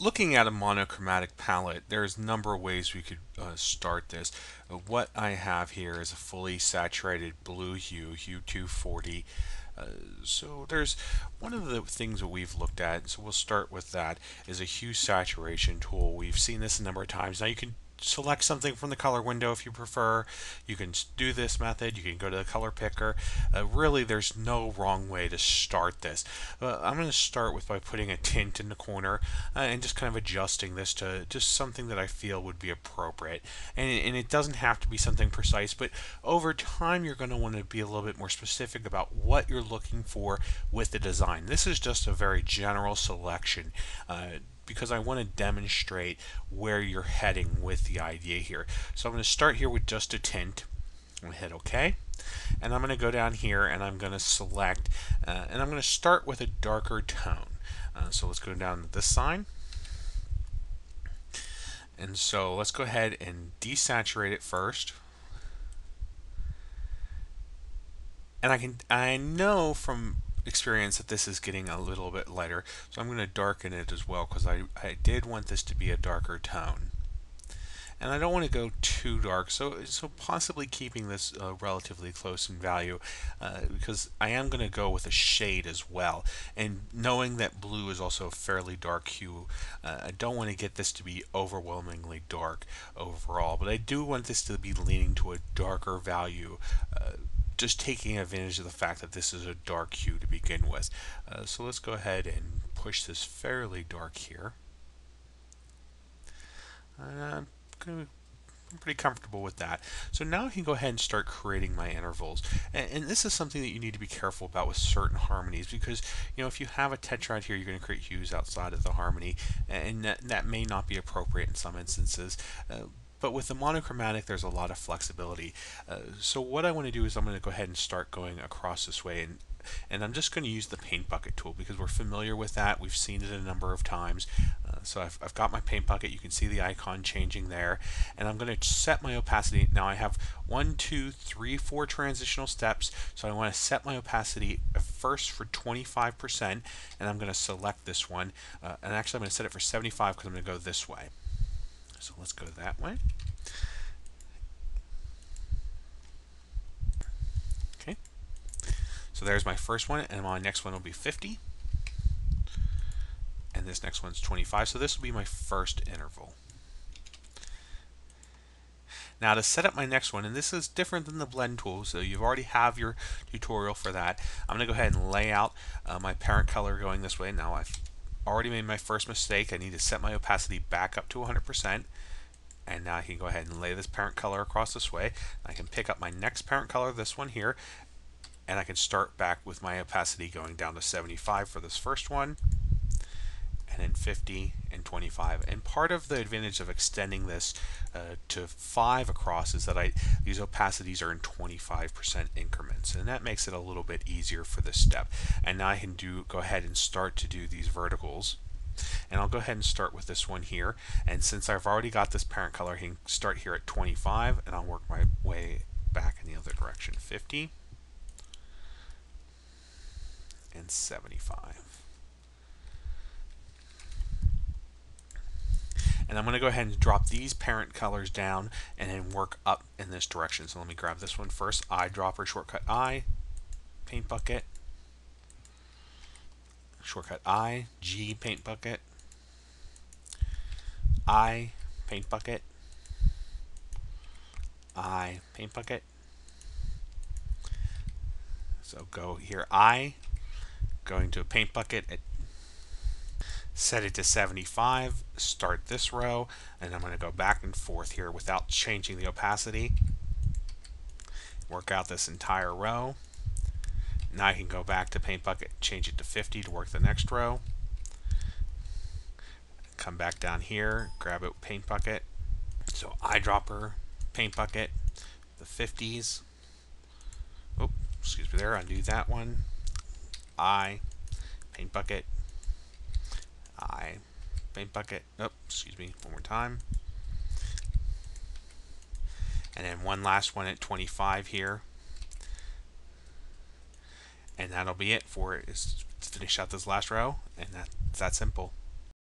Looking at a monochromatic palette, there's a number of ways we could start this. What I have here is a fully saturated blue hue 240. So there's one of the things that we've looked at, so we'll start with that, is a hue saturation tool. We've seen this a number of times. Now you can select something from the color window if you prefer. You can do this method. You can go to the color picker. Really, there's no wrong way to start this. I'm going to start with by putting a tint in the corner and just kind of adjusting this to just something that I feel would be appropriate. And it doesn't have to be something precise, but over time you're going to want to be a little bit more specific about what you're looking for with the design. This is just a very general selection. Because I want to demonstrate where you're heading with the idea here. So I'm going to start here with just a tint. I'm going to hit OK. And I'm going to go down here and I'm going to select, and I'm going to start with a darker tone. So let's go down to this sign. And so let's go ahead and desaturate it first. And I know from experience that this is getting a little bit lighter, so I'm going to darken it as well because I did want this to be a darker tone. And I don't want to go too dark, so possibly keeping this relatively close in value, because I am going to go with a shade as well. And knowing that blue is also a fairly dark hue, I don't want to get this to be overwhelmingly dark overall, but I do want this to be leaning to a darker value, just taking advantage of the fact that this is a dark hue to begin with. So let's go ahead and push this fairly dark here. I'm pretty comfortable with that. So now I can go ahead and start creating my intervals. And this is something that you need to be careful about with certain harmonies, because if you have a tetrad here, you're going to create hues outside of the harmony, and that may not be appropriate in some instances. But with the monochromatic, there's a lot of flexibility. So what I want to do is I'm going to go ahead and start going across this way, and I'm just going to use the paint bucket tool because we're familiar with that. We've seen it a number of times. So I've got my paint bucket. You can see the icon changing there, and I'm going to set my opacity. Now I have 1, 2, 3, 4 transitional steps, so I want to set my opacity first for 25%, and I'm going to select this one, and actually I'm going to set it for 75 because I'm going to go this way. So let's go that way. Okay. So there's my first one, and my next one will be 50. And this next one's 25. So this will be my first interval. Now to set up my next one, and this is different than the blend tool, so you already have your tutorial for that. I'm going to go ahead and lay out my parent color going this way. Now I've already made my first mistake. I need to set my opacity back up to 100%. And now I can go ahead and lay this parent color across this way. I can pick up my next parent color, this one here, and I can start back with my opacity going down to 75 for this first one, and then 50 and 25. And part of the advantage of extending this to 5 across is that these opacities are in 25% increments, and that makes it a little bit easier for this step. And now I can go ahead and start to do these verticals. And I'll go ahead and start with this one here, and since I've already got this parent color, I can start here at 25, and I'll work my way back in the other direction, 50 and 75. And I'm going to go ahead and drop these parent colors down and then work up in this direction. So let me grab this one first, eyedropper, shortcut I, paint bucket, shortcut I, G, paint bucket, I, paint bucket, I, paint bucket. So go here, I, going to a paint bucket, set it to 75, start this row, and I'm going to go back and forth here without changing the opacity. Work out this entire row. Now I can go back to paint bucket, change it to 50 to work the next row. Come back down here, grab a paint bucket. So eyedropper, paint bucket, the 50s. Oh, excuse me there, undo that one. I, paint bucket, I, paint bucket. Oh, excuse me, one more time. And then one last one at 25 here. And that'll be it for it, is to finish out this last row, and that's that simple.